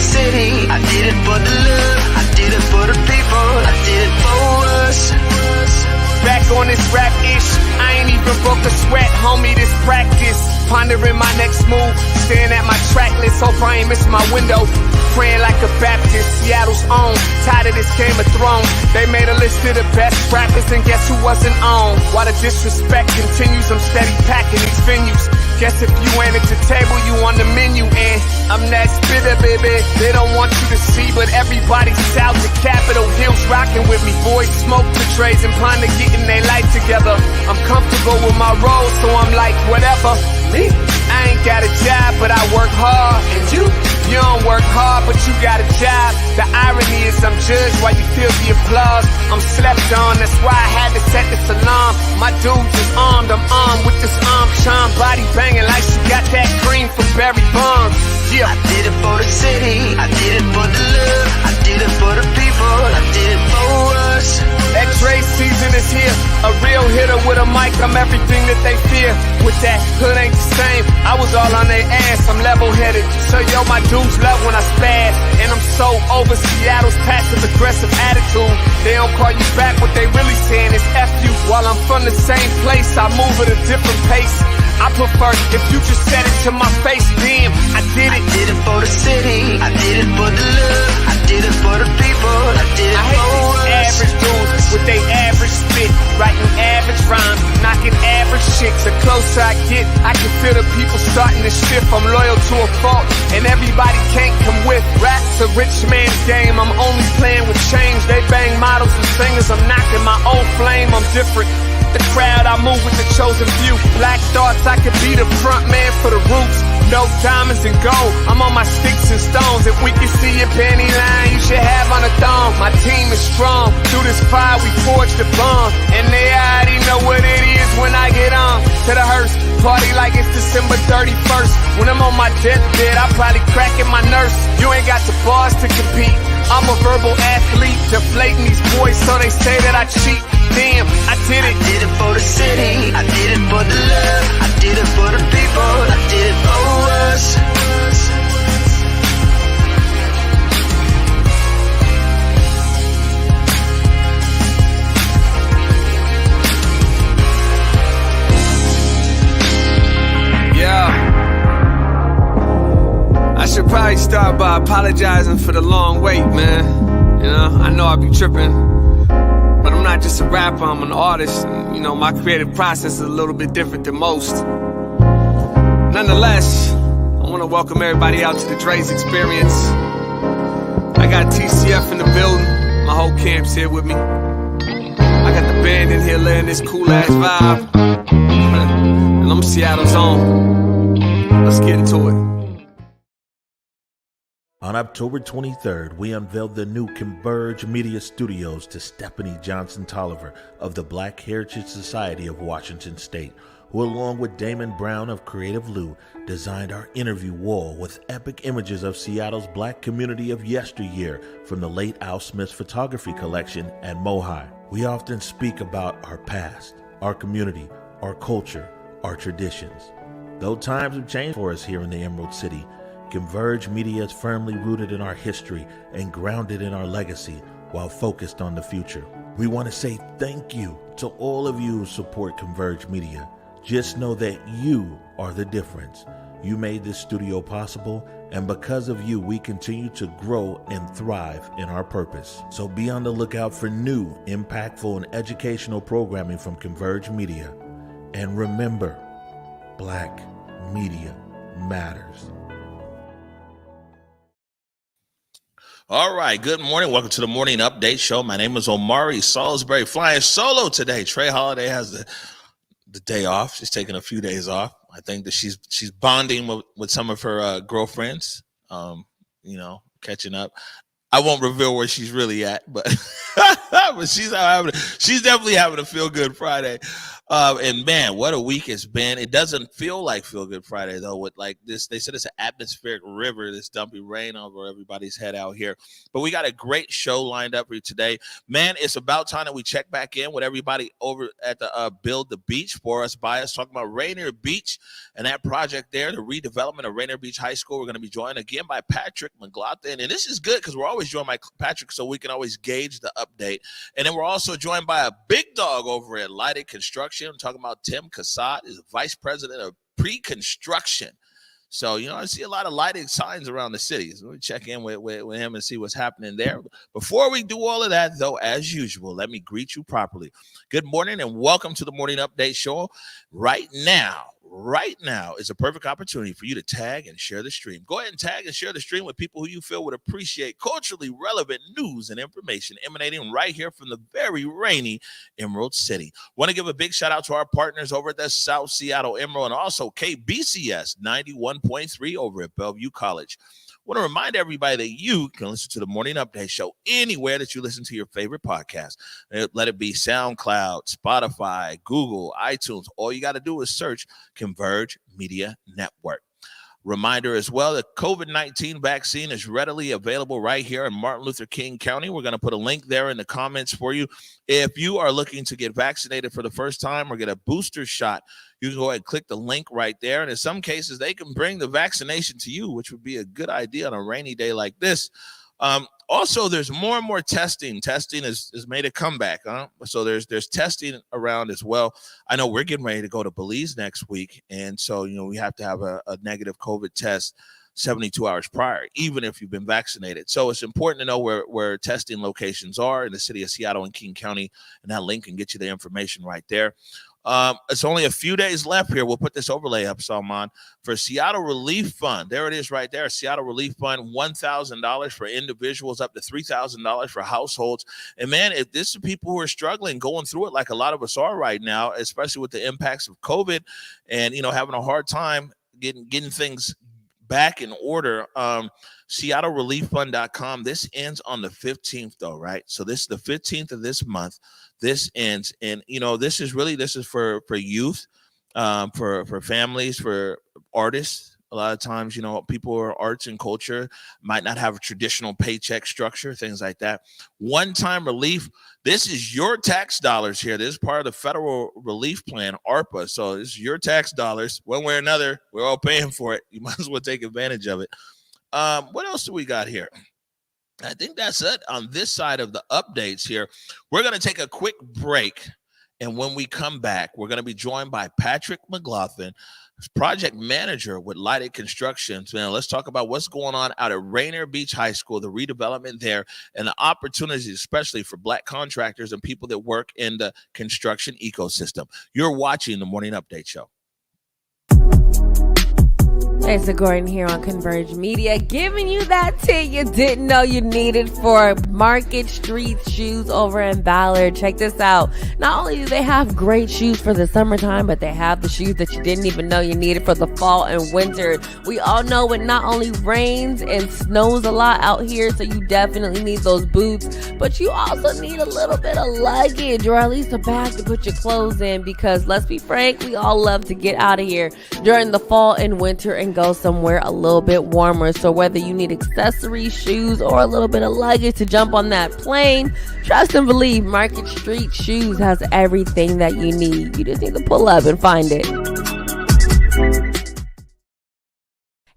city, I did it for the love, I did it for the people, I did it for us. Back on this rap-ish, I ain't even broke a sweat, homie, this practice. Pondering my next move, staring at my track list, hope I ain't miss my window. Praying like a Baptist, Seattle's own, tired of this Game of Thrones. They made a list of the best rappers and guess who wasn't on? While the disrespect continues, I'm steady packing these venues. Guess if you ain't at the table, you on the menu, and I'm that spitter, baby. They don't want you to see, but everybody's south of Capitol Hill's rocking with me. Boys smoke the trays and ponder getting their life together. I'm comfortable with my role, so I'm like, whatever. Me? I ain't got a job, but I work hard. And you don't work hard, but you got a job. The irony is I'm judged while you feel the applause. I'm slept on, that's why I had to set this alarm. My dudes is armed, I'm armed with this arm charm. Body banging like she got that cream from Barry Bonds. Yeah. I did it for the city, I did it for the love, I did it for the people, I did it for us. That Dre season is here, a real hitter with a mic, I'm everything that they fear. With that hood ain't the same, I was all on their ass, I'm level-headed. So yo, my dudes love when I spaz, and I'm so over Seattle's passive-aggressive attitude. They don't call you back, what they really saying is F you. While I'm from the same place, I move at a different pace. I prefer if you just said it to my face, damn, I did it. I did it for the city, I did it for the love, I did it for the people, I did it for us. Average dudes with they average spit, writing average rhymes, knocking average chicks. The closer I get, I can feel the people starting to shift. I'm loyal to a fault, and everybody can't come with. Rap's a rich man's game, I'm only playing with change. They bang models and singers, I'm knocking my old flame, I'm different. The crowd, I move with the chosen few. Black thoughts, I could be the front man for the roots. No diamonds and gold, I'm on my sticks and stones. If we can see your panty line, you should have on a thong. My team is strong, through this fire we forged a bond. And they already know what it is when I get on. To the hearse, party like it's December 31st. When I'm on my deathbed, I probably cracking my nurse. You ain't got the bars to compete, I'm a verbal athlete. Deflating these boys so they say that I cheat. Damn, I did it. I did it for the city, I did it for the love, I did it for the people, I did it for us. Yeah. I should probably start by apologizing for the long wait, man. You know, I know I be tripping. But I'm not just a rapper, I'm an artist. And, you know, my creative process is a little bit different than most. Nonetheless, I want to welcome everybody out to the Dre's Experience. I got TCF in the building, my whole camp's here with me. I got the band in here laying this cool-ass vibe. And I'm Seattle's own. Let's get into it. On October 23rd, we unveiled the new Converge Media Studios to Stephanie Johnson Tolliver of the Black Heritage Society of Washington State, who along with Damon Brown of Creative Lou, designed our interview wall with epic images of Seattle's Black community of yesteryear from the late Al Smith's photography collection at Mohi. We often speak about our past, our community, our culture, our traditions. Though times have changed for us here in the Emerald City, Converge Media is firmly rooted in our history and grounded in our legacy while focused on the future. We want to say thank you to all of you who support Converge Media. Just know that you are the difference. You made this studio possible, and because of you, we continue to grow and thrive in our purpose. So be on the lookout for new, impactful, and educational programming from Converge Media. And remember, Black media matters. All right, good morning. Welcome to the Morning Update Show. My name is Omari Salisbury, flying solo today. Trey Holiday has the day off. She's taking a few days off. I think that she's bonding with some of her girlfriends, you know, catching up. I won't reveal where she's really at, but But she's definitely having a feel good Friday. And man, what a week it's been. It doesn't feel like feel good Friday though. With like this, they said it's an atmospheric river, this dumpy rain over everybody's head out here. But we got a great show lined up for you today. Man, it's about time that we check back in with everybody over at the Build the Beach for us, by us, talking about Rainier Beach and that project there, the redevelopment of Rainier Beach High School. We're going to be joined again by Patrick McLaughlin. And this is good because we're always joined by Patrick so we can always gauge the update. And then we're also joined by a big dog over at Lighted Construction. I'm talking about Tim Casad, is Vice President of Pre-Construction. So, I see a lot of lighting signs around the city. So we check in with him and see what's happening there. Before we do all of that, though, as usual, let me greet you properly. Good morning and welcome to the Morning Update Show. Right now is a perfect opportunity for you to tag and share the stream. Go ahead and tag and share the stream with people who you feel would appreciate culturally relevant news and information emanating right here from the very rainy Emerald City. Want to give a big shout out to our partners over at the South Seattle Emerald and also KBCS 91.3 over at Bellevue College. Want to remind everybody that you can listen to the Morning Update Show anywhere that you listen to your favorite podcast. Let it be SoundCloud, Spotify, Google, iTunes. All you got to do is search Converge Media Network. Reminder as well, the COVID-19 vaccine is readily available right here in Martin Luther King County. We're going to put a link there in the comments for you. If you are looking to get vaccinated for the first time or get a booster shot, you can go ahead and click the link right there. And in some cases, they can bring the vaccination to you, which would be a good idea on a rainy day like this. Also, there's more and more testing. Testing is made a comeback. So there's testing around as well. I know we're getting ready to go to Belize next week. And so, we have to have a negative COVID test 72 hours prior, even if you've been vaccinated. So it's important to know where testing locations are in the city of Seattle and King County. And that link can get you the information right there. It's only a few days left here. We'll put this overlay up, Salman, for Seattle Relief Fund. There it is right there. Seattle Relief Fund, $1,000 for individuals, up to $3,000 for households. And man, if this is people who are struggling, going through it like a lot of us are right now, especially with the impacts of COVID and, having a hard time getting things back in order. SeattleReliefFund.com. This ends on the 15th though, right? So this is the 15th of this month. This ends, and this is for youth, for families, for artists. A lot of times, people who are arts and culture might not have a traditional paycheck structure, things like that. One-time relief. This is your tax dollars here. This is part of the federal relief plan, ARPA. So this is your tax dollars. One way or another, we're all paying for it. You might as well take advantage of it. What else do we got here? I think that's it on this side of the updates here. We're going to take a quick break. And when we come back, we're going to be joined by Patrick McLaughlin, project manager with Lighted Construction. So now let's talk about what's going on out at Rainier Beach High School, the redevelopment there, and the opportunities, especially for Black contractors and people that work in the construction ecosystem. You're watching the Morning Update Show. Lisa Gordon here on Converge Media, giving you that tea you didn't know you needed for Market Street Shoes over in Ballard. Check this out. Not only do they have great shoes for the summertime, but they have the shoes that you didn't even know you needed for the fall and winter. We all know it not only rains and snows a lot out here, so you definitely need those boots, but you also need a little bit of luggage, or at least a bag to put your clothes in, because let's be frank, we all love to get out of here during the fall and winter and go somewhere a little bit warmer. So whether you need accessories, shoes, or a little bit of luggage to jump on that plane, trust and believe Market Street Shoes has everything that you need. You just need to pull up and find it.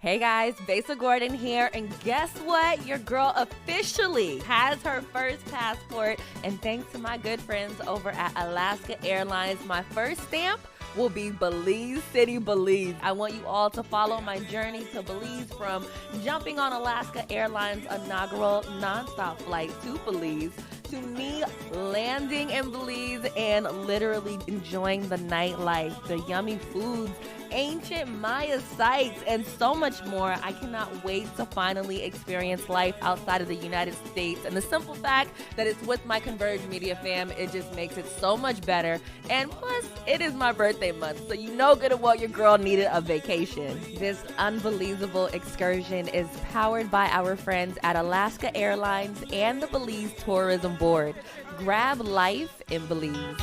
Hey guys, Besa Gordon here, and guess what? Your girl officially has her first passport, and thanks to my good friends over at Alaska Airlines, my first stamp will be Belize City, Belize. I want you all to follow my journey to Belize, from jumping on Alaska Airlines' inaugural nonstop flight to Belize, to me landing in Belize and literally enjoying the nightlife, the yummy foods, ancient Maya sites, and so much more. I cannot wait to finally experience life outside of the United States. And the simple fact that it's with my Converge Media fam, it just makes it so much better. And plus, it is my birthday month, so you know good and well your girl needed a vacation. This unbelievable excursion is powered by our friends at Alaska Airlines and the Belize Tourism Board. Grab life in Belize.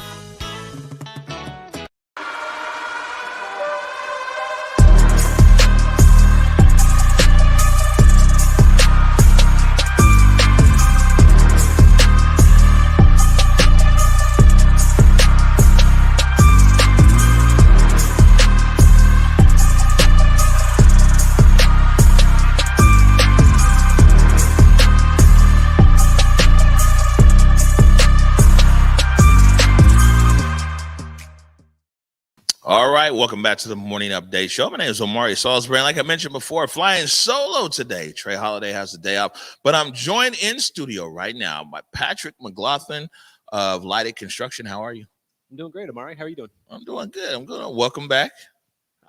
All right, welcome back to the Morning Update Show. My name is Omari Salisbury. Like I mentioned before, flying solo today. Trey Holiday has the day off, but I'm joined in studio right now by Patrick McLaughlin of Lighted Construction. How are you? I'm doing great, Omari. How are you doing? I'm doing good. I'm good. Welcome back.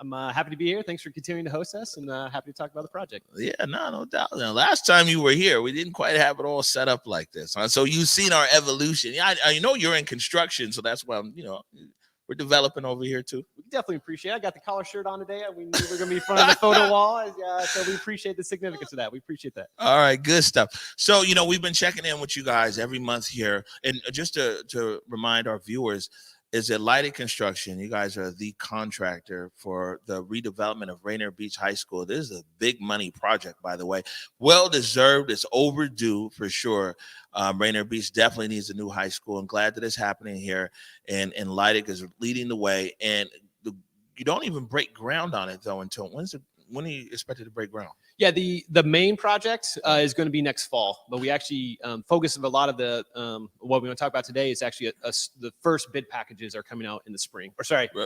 I'm happy to be here. Thanks for continuing to host us, and happy to talk about the project. Yeah, no doubt. Now, last time you were here, we didn't quite have it all set up like this. So you've seen our evolution. Yeah, I know you're in construction, so that's why we're developing over here too. We definitely appreciate it. I got the collar shirt on today. We knew we were going to be in front of the photo wall. So we appreciate the significance of that. We appreciate that. All right, good stuff. So, we've been checking in with you guys every month here. And just to remind our viewers, is that Lighted Construction, you guys are the contractor for the redevelopment of Rainier Beach High School. This is a big money project, by the way. Well deserved. It's overdue for sure. Rainier Beach definitely needs a new high school. I'm glad that it's happening here. And Lighted is leading the way. And you don't even break ground on it, though, until when are you expected to break ground? Yeah, the main project is going to be next fall, but we actually focus of a lot of the what we want to talk about today is actually the first bid packages are coming out in the spring,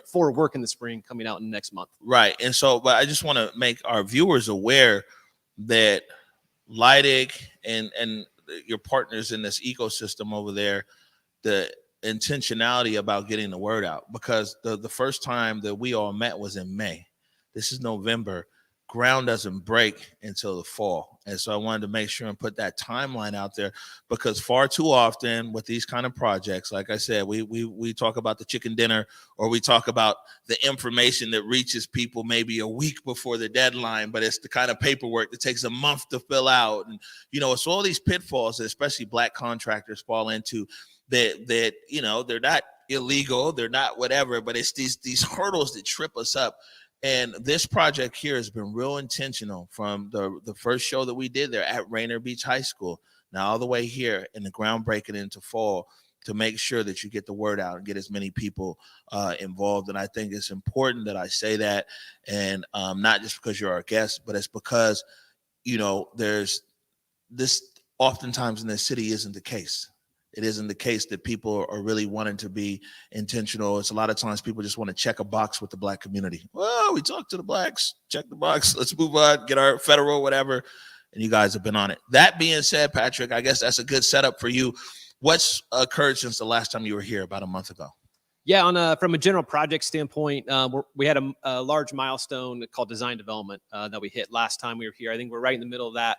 for work in the spring coming out in the next month. Right, and so, but I just want to make our viewers aware that Lighted and your partners in this ecosystem over there, the intentionality about getting the word out, because the first time that we all met was in May. This is November. Ground doesn't break until the fall. And so I wanted to make sure and put that timeline out there, because far too often with these kind of projects, like I said, we talk about the chicken dinner, or we talk about the information that reaches people maybe a week before the deadline, but it's the kind of paperwork that takes a month to fill out. And, it's all these pitfalls that especially Black contractors fall into that they're not illegal, they're not whatever, but it's these hurdles that trip us up. And this project here has been real intentional from the first show that we did there at Rainier Beach High School, now all the way here in the groundbreaking into fall, to make sure that you get the word out and get as many people involved. And I think it's important that I say that, and not just because you're our guest, but it's because, there's this oftentimes in the city isn't the case. It isn't the case that people are really wanting to be intentional. It's a lot of times people just want to check a box with the Black community. Well, we talked to the Blacks, check the box, let's move on, get our federal, whatever. And you guys have been on it. That being said, Patrick, I guess that's a good setup for you. What's occurred since the last time you were here about a month ago? Yeah, from a general project standpoint, we had a large milestone called design development that we hit last time we were here. I think we're right in the middle of that.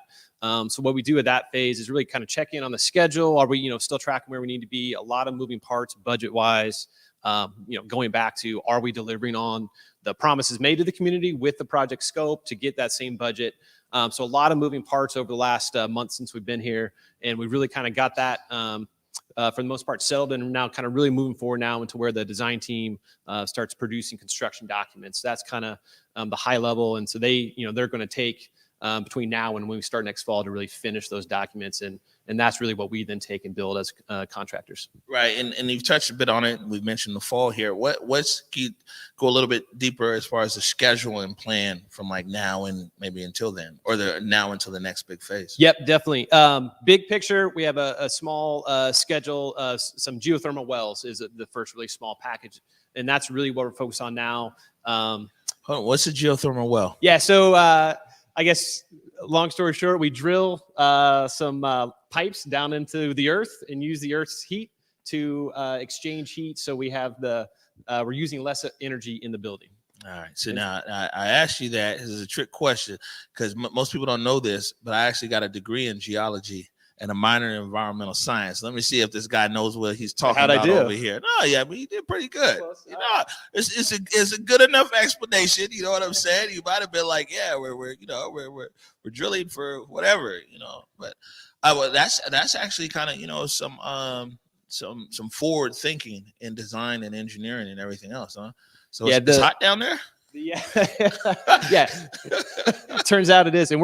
So what we do at that phase is really kind of check in on the schedule. Are we, still tracking where we need to be? A lot of moving parts budget-wise. Going back to, are we delivering on the promises made to the community with the project scope to get that same budget? So a lot of moving parts over the last month since we've been here, and we really kind of got that for the most part settled, and now kind of really moving forward now into where the design team starts producing construction documents. That's kind of the high level, and so they're going to take between now and when we start next fall to really finish those documents, and that's really what we then take and build as contractors. Right, and you've touched a bit on it. We've mentioned the fall here. What's can you go a little bit deeper as far as the schedule and plan from like now and maybe until then, or the now until the next big phase? Yep, definitely. Big picture, we have a small schedule. Some geothermal wells is the first really small package, and that's really what we're focused on now. What's a geothermal well? Yeah, so I guess long story short, we drill some pipes down into the earth and use the earth's heat to exchange heat. So we have we're using less energy in the building. All right. So now I asked you that. This is a trick question because most people don't know this, but I actually got a degree in geology and a minor in environmental science. Let me see if this guy knows what he's talking How'd I about do? over here. No, yeah, but he did pretty good. You know, it's a good enough explanation. You know what I'm saying? You might have been like, yeah, we're drilling for whatever, you know. But well, that's actually kind of, you know, some forward thinking in design and engineering and everything else, huh? So Yeah, it's hot down there. Yeah. Yeah. Turns out it is. And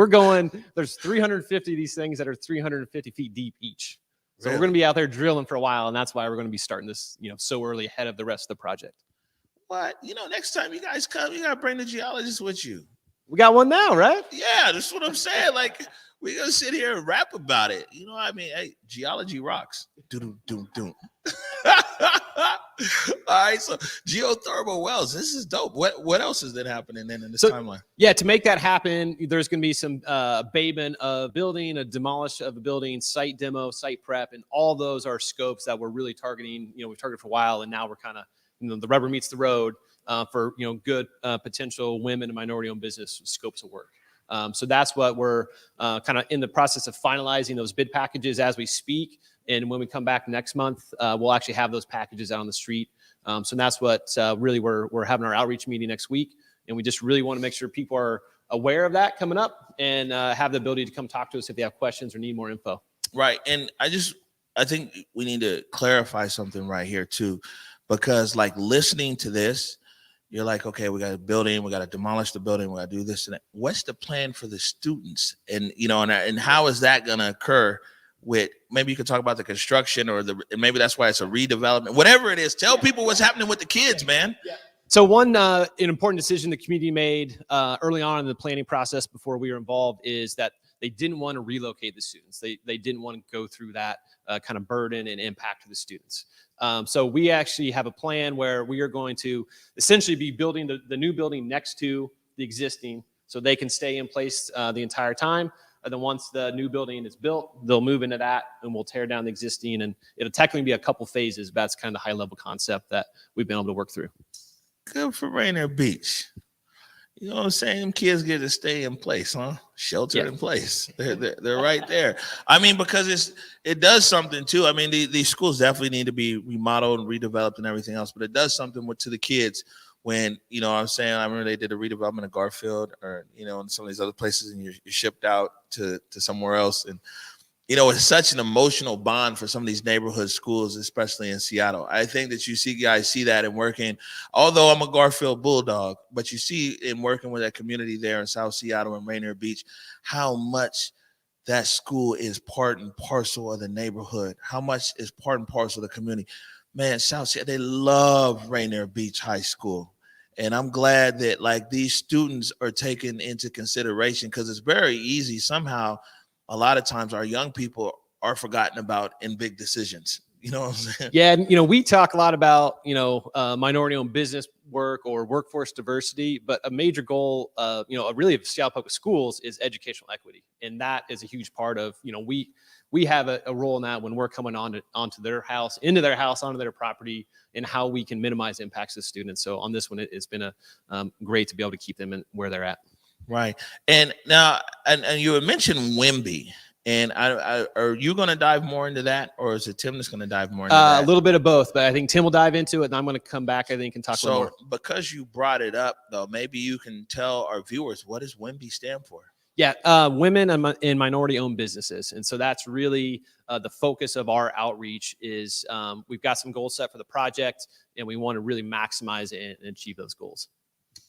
there's 350 of these things that are 350 feet deep each. So Really? we're going to be out there drilling for a while. And that's why we're going to be starting this, you know, so early ahead of the rest of the project. What? You know, next time you guys come, you gotta bring the geologist with you. We got one now, right? Yeah, that's what I'm saying. Like, we're gonna sit here and rap about it. You know what I mean? Hey, geology rocks. Doom, doom, doom. All right, so geothermal wells. This is dope. What else is that happening then in this timeline? Yeah, to make that happen, there's going to be some abatement of a building, a demolish of a building, site demo, site prep, and all those are scopes that we're really targeting. You know, we've targeted for a while, and now we're kind of, you know, the rubber meets the road for, you know, good potential women and minority-owned business scopes of work. So that's what we're kind of in the process of finalizing those bid packages as we speak. And when we come back next month, we'll actually have those packages out on the street. So that's what really we're having our outreach meeting next week. And we just really want to make sure people are aware of that coming up and have the ability to come talk to us if they have questions or need more info. Right. And I think we need to clarify something right here too, because like listening to this, you're like, okay, we got a building, we got to demolish the building, we got to do this and that. What's the plan for the students? And, you know, and how is that going to occur? With maybe you could talk about the construction or maybe that's why it's a redevelopment, whatever it is. Tell people what's happening with the kids, man. Yeah. So one an important decision the community made early on in the planning process before we were involved is that they didn't want to relocate the students. They didn't want to go through that kind of burden and impact to the students. So we actually have a plan where we are going to essentially be building the new building next to the existing so they can stay in place the entire time. And then once the new building is built, they'll move into that and we'll tear down the existing. And it'll technically be a couple phases, but that's kind of the high level concept that we've been able to work through. Good for Rainier Beach. You know what I'm saying? Them kids get to stay in place, huh? Sheltered in place. They're right there. I mean, because it does something too. I mean, these schools definitely need to be remodeled and redeveloped and everything else, but it does something to the kids when, you know what I'm saying, I remember they did a redevelopment of Garfield or, you know, in some of these other places and you're shipped out to somewhere else. And, you know, it's such an emotional bond for some of these neighborhood schools, especially in Seattle. I think that you guys see that in working, although I'm a Garfield Bulldog, but you see in working with that community there in South Seattle and Rainier Beach, how much that school is part and parcel of the neighborhood, how much is part and parcel of the community. Man, South Seattle, they love Rainier Beach High School. And I'm glad that like these students are taken into consideration because it's very easy. Somehow, a lot of times our young people are forgotten about in big decisions. You know what I'm saying? Yeah. And, you know, we talk a lot about, you know, minority owned business work or workforce diversity, but a major goal, you know, really of Seattle Public Schools is educational equity. And that is a huge part of, you know, we have a role in that when we're coming onto their house, into their house, onto their property, and how we can minimize impacts to students. So on this one, it's been great to be able to keep them where they're at. Right. And now, and you had mentioned Wimby. And are you going to dive more into that, or is it Tim that's going to dive more into that? A little bit of both, but I think Tim will dive into it, and I'm going to come back, I think, and talk a little more. Because you brought it up, though, maybe you can tell our viewers, what does Wimby stand for? Yeah, women and minority-owned businesses. And so that's really the focus of our outreach is we've got some goals set for the project, and we want to really maximize it and achieve those goals.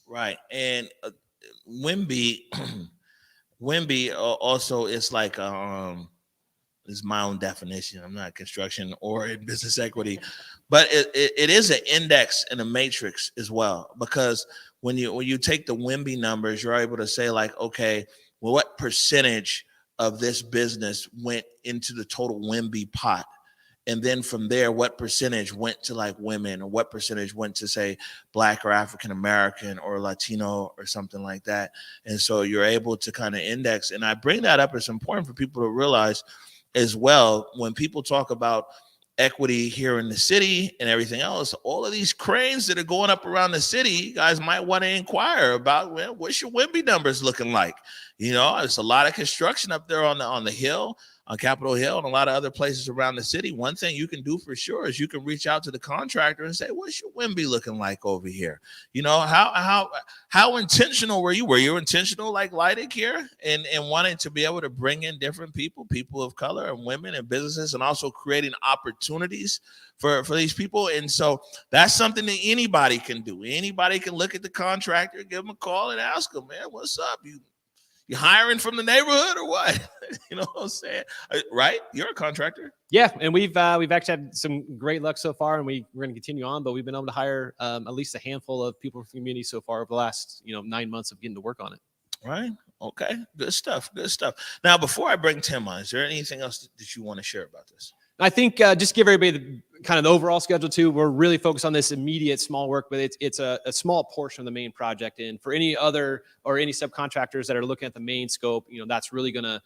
Right. And Wimby... Wimby also is like is my own definition. I'm not construction or in business equity, but it is an index and a matrix as well, because when you take the Wimby numbers, you're able to say like, okay, well, what percentage of this business went into the total Wimby pot? And then from there, what percentage went to like women, or what percentage went to say Black or African American or Latino or something like that. And so you're able to kind of index. And I bring that up. It's important for people to realize as well, when people talk about equity here in the city and everything else, all of these cranes that are going up around the city, you guys might want to inquire about, well, what's your WIMBY numbers looking like? You know, there's a lot of construction up there on the hill, on Capitol Hill, and a lot of other places around the city. One thing you can do for sure is you can reach out to the contractor and say, what's your WIMBY looking like over here? You know, how intentional were you? Were you intentional like Leidig here and wanting to be able to bring in different people of color and women and businesses, and also creating opportunities for these people? And so that's something that anybody can do. Anybody can look at the contractor, give them a call and ask them, man, what's up? You hiring from the neighborhood or what? You know what I'm saying? Right? You're a contractor. Yeah, and we've actually had some great luck so far, and we're going to continue on. But we've been able to hire at least a handful of people from the community so far over the last 9 months of getting to work on it. Right. Okay. Good stuff. Good stuff. Now, before I bring Tim on, is there anything else that you want to share about this? I think just give everybody the overall schedule too. We're really focused on this immediate small work, but it's a small portion of the main project. And for any other or any subcontractors that are looking at the main scope, that's really going to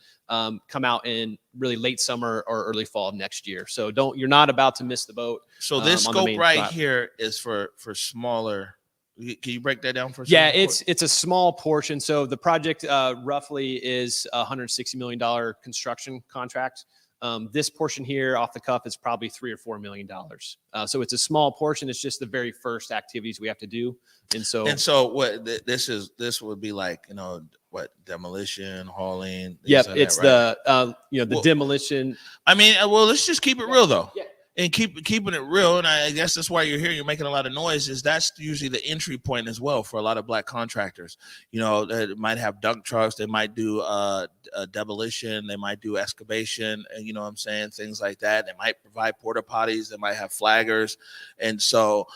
come out in really late summer or early fall of next year. So you're not about to miss the boat. So this scope right here is for smaller. Can you break that down for us? Yeah, it's a small portion. So the project roughly is $160 million construction contract. This portion here off the cuff is probably $3 or $4 million. So it's a small portion. It's just the very first activities we have to do. And so what this would be like, what, demolition, hauling. Yep. It's right? The demolition. I mean, well, let's just keep it real though. Yeah. And keeping it real, and I guess that's why you're here. You're making a lot of noise. Is that's usually the entry point as well for a lot of Black contractors. They might have dump trucks. They might do demolition. They might do excavation, and you know what I'm saying, things like that. They might provide porta potties. They might have flaggers, and so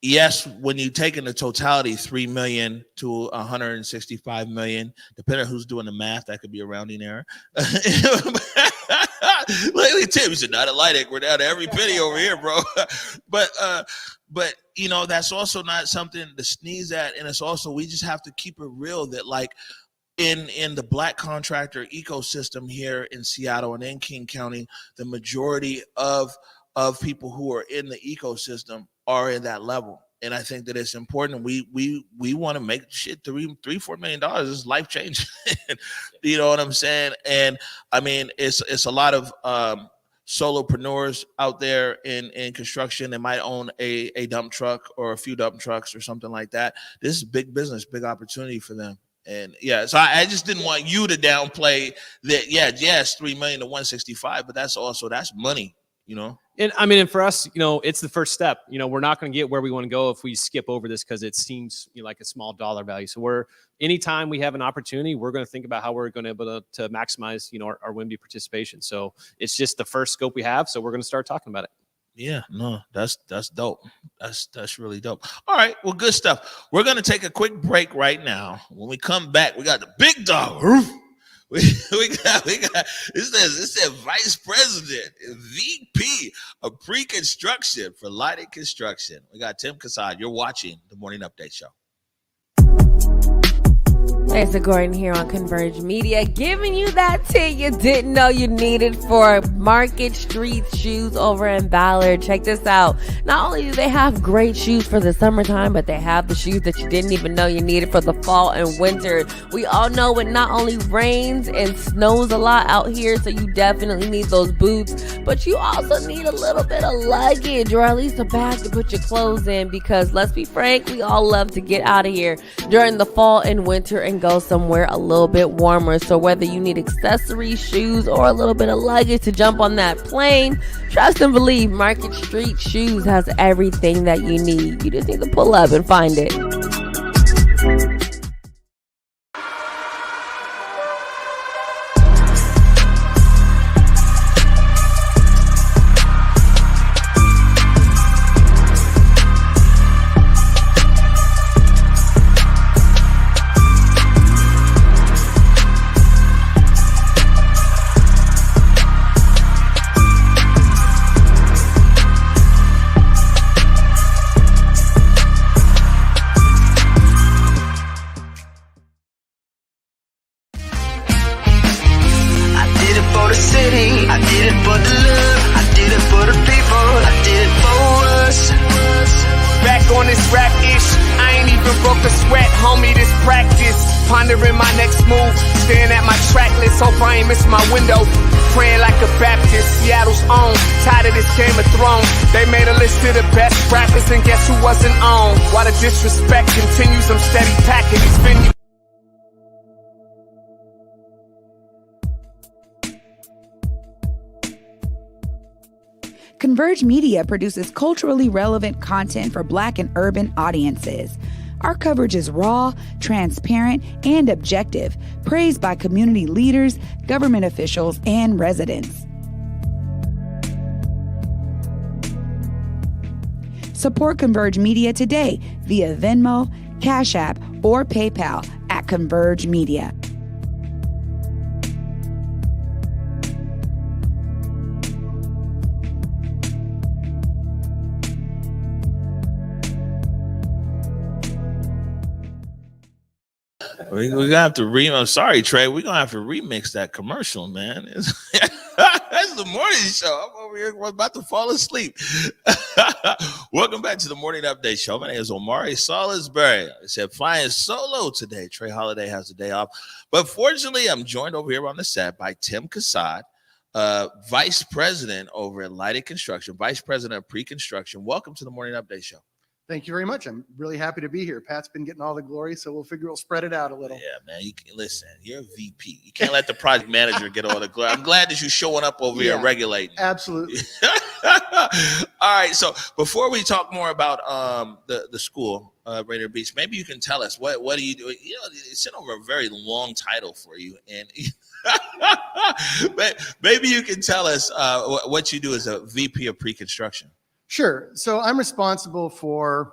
yes, when you take in the totality, 3 million to 165 million, depending on who's doing the math, that could be a rounding error. Lately, Tim said, "Not a Leidig. We're down to every penny over here, bro." But that's also not something to sneeze at, and it's also, we just have to keep it real that like in the Black contractor ecosystem here in Seattle and in King County, the majority of people who are in the ecosystem are in that level. And I think that it's important. We want to make shit $3-4 million is life changing. You know what I'm saying? And I mean, it's a lot of solopreneurs out there in construction. They might own a dump truck or a few dump trucks or something like that. This is big business, big opportunity for them. And yeah, so I just didn't want you to downplay that. Yeah, yes, 3 million to 165, but that's money. And I mean, and for us, it's the first step. We're not going to get where we want to go if we skip over this because it seems like a small dollar value. So anytime we have an opportunity, we're going to think about how we're going to be able to maximize, our WIMBY participation. So it's just the first scope we have. So we're going to start talking about it. Yeah, no, that's dope. That's really dope. All right, well, good stuff. We're going to take a quick break right now. When we come back, we got the big dog. We got it said Vice President, VP of Pre-Construction for Leidig Construction. We got Tim Casad. You're watching the Morning Update Show. Lisa Gordon here on Converge Media, giving you that tip you didn't know you needed for Market Street Shoes over in Ballard. Check this out. Not only do they have great shoes for the summertime, but they have the shoes that you didn't even know you needed for the fall and winter. We all know it not only rains and snows a lot out here, so you definitely need those boots, but you also need a little bit of luggage, or at least a bag to put your clothes in, because let's be frank, we all love to get out of here during the fall and winter and go somewhere a little bit warmer. So whether you need accessories, shoes, or a little bit of luggage to jump on that plane, trust and believe Market Street Shoes has everything that you need. You just need to pull up and find it. Pondering my next move, staring at my track list, hope I ain't missing my window. Praying like a Baptist, Seattle's own. Tired of this Game of Thrones. They made a list of the best rappers, and guess who wasn't on? While the disrespect continues, I'm steady packing these venues. Converge Media produces culturally relevant content for Black and urban audiences. Our coverage is raw, transparent, and objective, praised by community leaders, government officials, and residents. Support Converge Media today via Venmo, Cash App, or PayPal at Converge Media. We're gonna have to I'm sorry, Trey. We're gonna have to remix that commercial, man. That's the morning show. I'm over here about to fall asleep. Welcome back to the Morning Update Show. My name is Omari Salisbury. I said flying solo today. Trey Holiday has the day off, but fortunately, I'm joined over here on the set by Tim Casad, Vice President over at Lighted Construction, Vice President of Pre-Construction. Welcome to the Morning Update Show. Thank you very much. I'm really happy to be here. Pat's been getting all the glory, so we'll figure we'll spread it out a little. Yeah, man. You can listen. You're a VP. You can't let the project manager get all the glory. I'm glad that you're showing up over here regulating. Absolutely. All right. So before we talk more about the school, Rainier Beach, maybe you can tell us what do you do? You know, it's sent over a very long title for you, and maybe you can tell us what you do as a VP of Pre-Construction. Sure. So I'm responsible for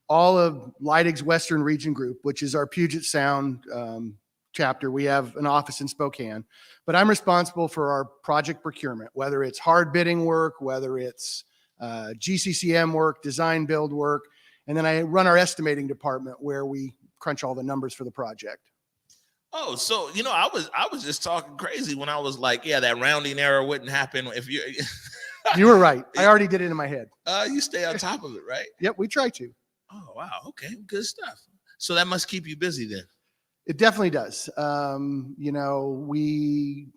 all of Leidig's Western Region Group, which is our Puget Sound chapter. We have an office in Spokane, but I'm responsible for our project procurement, whether it's hard bidding work, whether it's GCCM work, design build work, and then I run our estimating department where we crunch all the numbers for the project. Oh, so you know, I was just talking crazy when I was like, yeah, that rounding error wouldn't happen if you. You were right. I already did it in my head. You stay on top of it, right? Yep, we try to. Oh, wow. Okay, good stuff. So that must keep you busy then. It definitely does. You know, we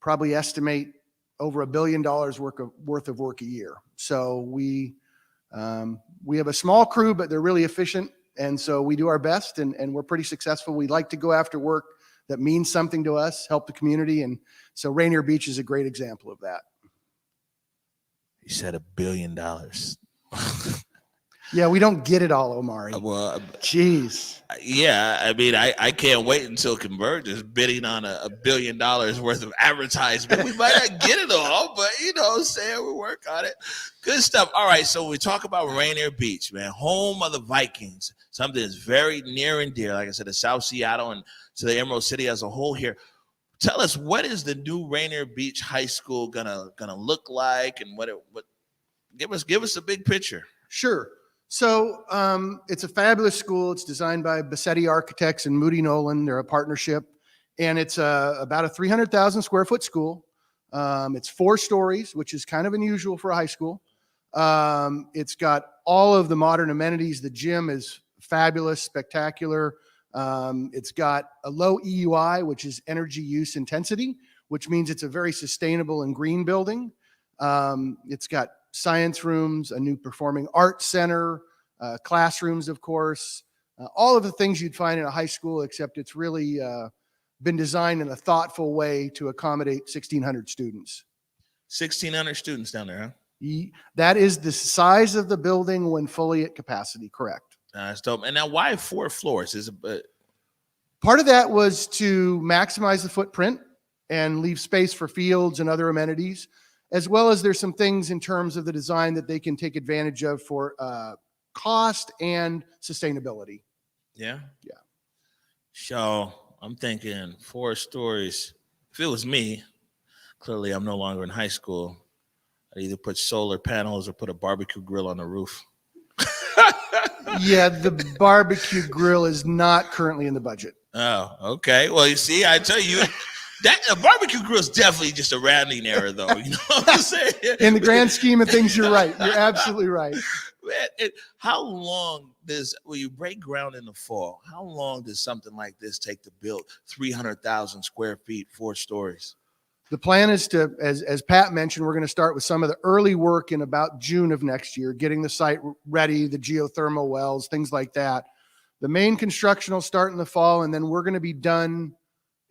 probably estimate over $1 billion worth of work a year. So we have a small crew, but they're really efficient. And so we do our best and we're pretty successful. We like to go after work that means something to us, help the community. And so Rainier Beach is a great example of that. You said $1 billion. Yeah, we don't get it all, Omari. Well, jeez. Yeah, I mean, I can't wait until Converge is bidding on $1 billion worth of advertisement. We might not get it all, but you know what I'm saying? We work on it. Good stuff. All right, so we talk about Rainier Beach, man, home of the Vikings, something that's very near and dear, like I said, to South Seattle and to the Emerald City as a whole here. Tell us, what is the new Rainier Beach High School gonna look like, and what give us a big picture. Sure. So it's a fabulous school. It's designed by Bassetti Architects and Moody Nolan. They're a partnership, and it's about a 300,000 square foot school. It's 4 stories, which is kind of unusual for a high school. It's got all of the modern amenities. The gym is fabulous, spectacular. It's got a low EUI, which is energy use intensity, which means it's a very sustainable and green building. It's got science rooms, a new performing arts center, classrooms, of course, all of the things you'd find in a high school, except it's really been designed in a thoughtful way to accommodate 1,600 students. 1,600 students down there, huh? That is the size of the building when fully at capacity, correct. That's dope. And now, why 4 floors? Part of that was to maximize the footprint and leave space for fields and other amenities, as well as there's some things in terms of the design that they can take advantage of for cost and sustainability. Yeah? Yeah. So I'm thinking 4 stories. If it was me, clearly I'm no longer in high school, I'd either put solar panels or put a barbecue grill on the roof. Yeah, the barbecue grill is not currently in the budget. Oh, okay. Well, you see, I tell you, that a barbecue grill is definitely just a rounding error, though. You know what I'm saying? In the grand scheme of things, you're right. You're absolutely right. How long will you break ground in the fall? How long does something like this take to build? 300,000 square feet, 4 stories. The plan is to, as Pat mentioned, we're going to start with some of the early work in about June of next year, getting the site ready, the geothermal wells, things like that. The main construction will start in the fall, and then we're going to be done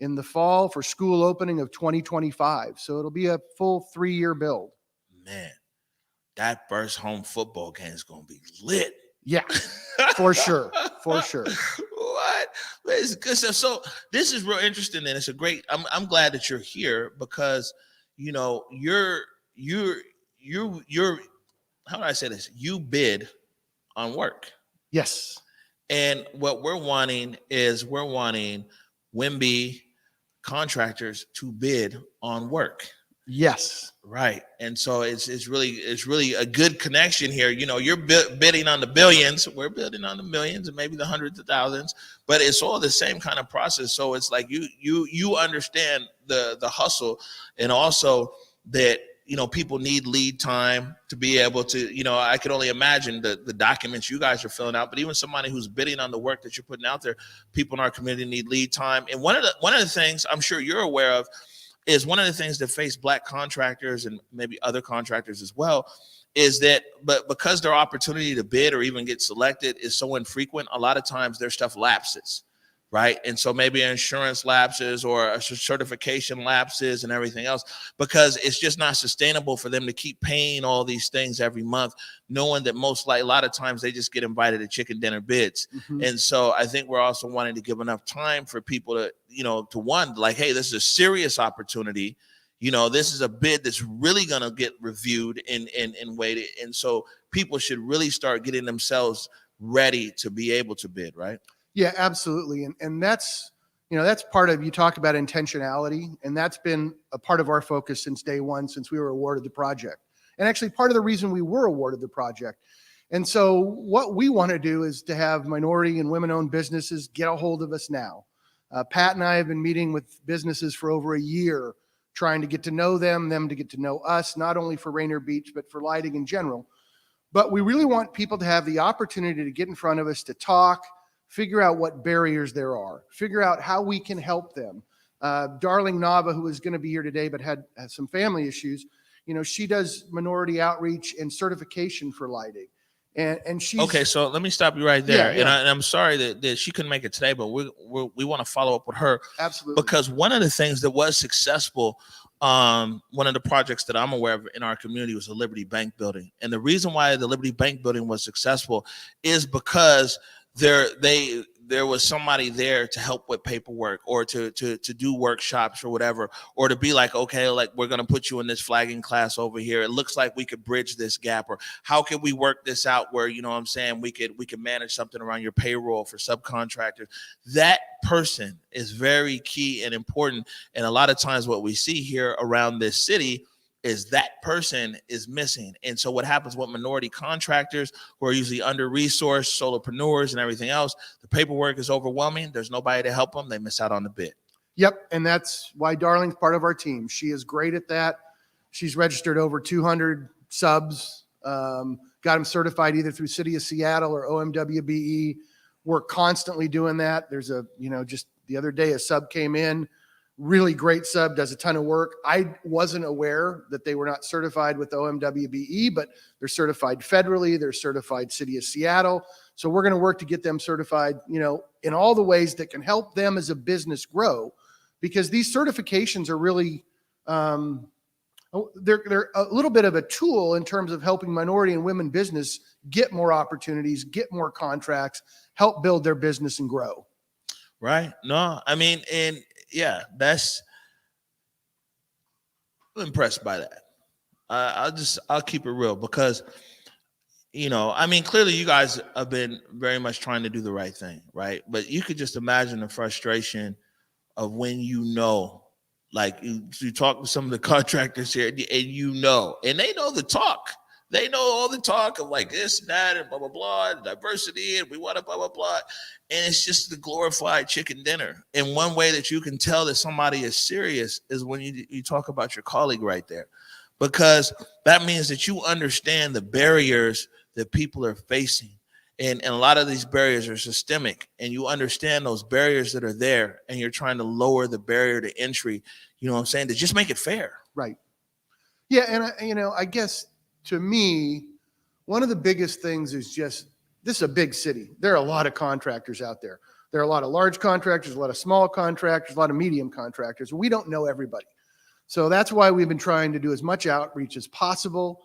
in the fall for school opening of 2025. So it'll be a full 3-year build. Man, that first home football game is going to be lit. Yeah, for sure. For sure. What? It's good stuff. So this is real interesting, and it's a great. I'm glad that you're here because you're how do I say this? You bid on work. Yes. And what we're wanting Wimby contractors to bid on work. Yes. Right. And so it's really a good connection here. You're bidding on the billions. We're bidding on the millions and maybe the hundreds of thousands, but it's all the same kind of process. So it's like you understand the hustle, and also that people need lead time to be able to, I can only imagine the documents you guys are filling out, but even somebody who's bidding on the work that you're putting out there, people in our community need lead time. And one of the things I'm sure you're aware of is one of the things that face Black contractors and maybe other contractors as well is that, but because their opportunity to bid or even get selected is so infrequent, a lot of times their stuff lapses, right? And so maybe insurance lapses or a certification lapses and everything else, because it's just not sustainable for them to keep paying all these things every month, knowing that a lot of times they just get invited to chicken dinner bids. Mm-hmm. And so I think we're also wanting to give enough time for people to, like, hey, this is a serious opportunity. This is a bid that's really going to get reviewed and weighted. And so people should really start getting themselves ready to be able to bid, right? Yeah, absolutely. And that's, that's part of, you talk about intentionality, and that's been a part of our focus since day one, since we were awarded the project. And actually part of the reason we were awarded the project. And so what we want to do is to have minority and women-owned businesses get a hold of us now. Pat and I have been meeting with businesses for over a year, trying to get to know them to get to know us, not only for Rainier Beach, but for lighting in general. But we really want people to have the opportunity to get in front of us, to talk, figure out what barriers there are, figure out how we can help them. Darlene Nava, who is going to be here today but had some family issues, she does minority outreach and certification for lighting. And she's okay. So let me stop you right there. Yeah. And I'm sorry that she couldn't make it today, but we want to follow up with her. Absolutely. Because one of the things that was successful, one of the projects that I'm aware of in our community was the Liberty Bank building. And the reason why the Liberty Bank building was successful is because there was somebody there to help with paperwork or to do workshops or whatever, or to be like, okay, like we're going to put you in this flagging class over here. It looks like we could bridge this gap, or how can we work this out where, we could manage something around your payroll for subcontractors. That person is very key and important. And a lot of times what we see here around this city is that person is missing. And so what happens with minority contractors who are usually under-resourced, solopreneurs and everything else, the paperwork is overwhelming. There's nobody to help them. They miss out on the bid. Yep. And that's why Darlene's part of our team. She is great at that. She's registered over 200 subs, got them certified either through City of Seattle or OMWBE. We're constantly doing that. There's just the other day, a sub came in, really great sub, does a ton of work. I wasn't aware that they were not certified with OMWBE, but they're certified federally. They're certified City of Seattle. So we're going to work to get them certified, in all the ways that can help them as a business grow, because these certifications are really, they're a little bit of a tool in terms of helping minority and women business get more opportunities, get more contracts, help build their business and grow. Right. No, I mean, and yeah, I'm impressed by that. I'll keep it real because, clearly you guys have been very much trying to do the right thing, right? But you could just imagine the frustration of when like you talk to some of the contractors here and and they know the talk. They know all the talk of like this and that and blah, blah, blah, and diversity, and we want to blah, blah, blah. And it's just the glorified chicken dinner. And one way that you can tell that somebody is serious is when you talk about your colleague right there, because that means that you understand the barriers that people are facing. And a lot of these barriers are systemic, and you understand those barriers that are there, and you're trying to lower the barrier to entry, you know what I'm saying, to just make it fair. Right. Yeah. And, I guess to me, one of the biggest things is just, this is a big city. There are a lot of contractors out there. There are a lot of large contractors, a lot of small contractors, a lot of medium contractors. We don't know everybody. So that's why we've been trying to do as much outreach as possible.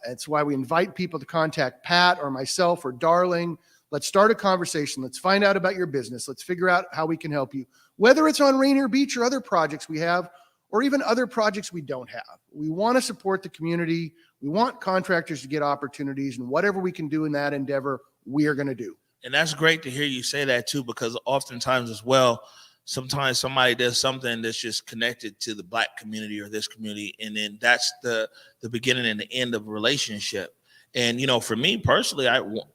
It's why we invite people to contact Pat or myself or Darlene. Let's start a conversation. Let's find out about your business. Let's figure out how we can help you, whether it's on Rainier Beach or other projects we have, or even other projects we don't have. We want to support the community. We want contractors to get opportunities, and whatever we can do in that endeavor, we are going to do. And that's great to hear you say that too, because oftentimes as well, sometimes somebody does something that's just connected to the Black community or this community, and then that's the beginning and the end of a relationship. And, for me personally,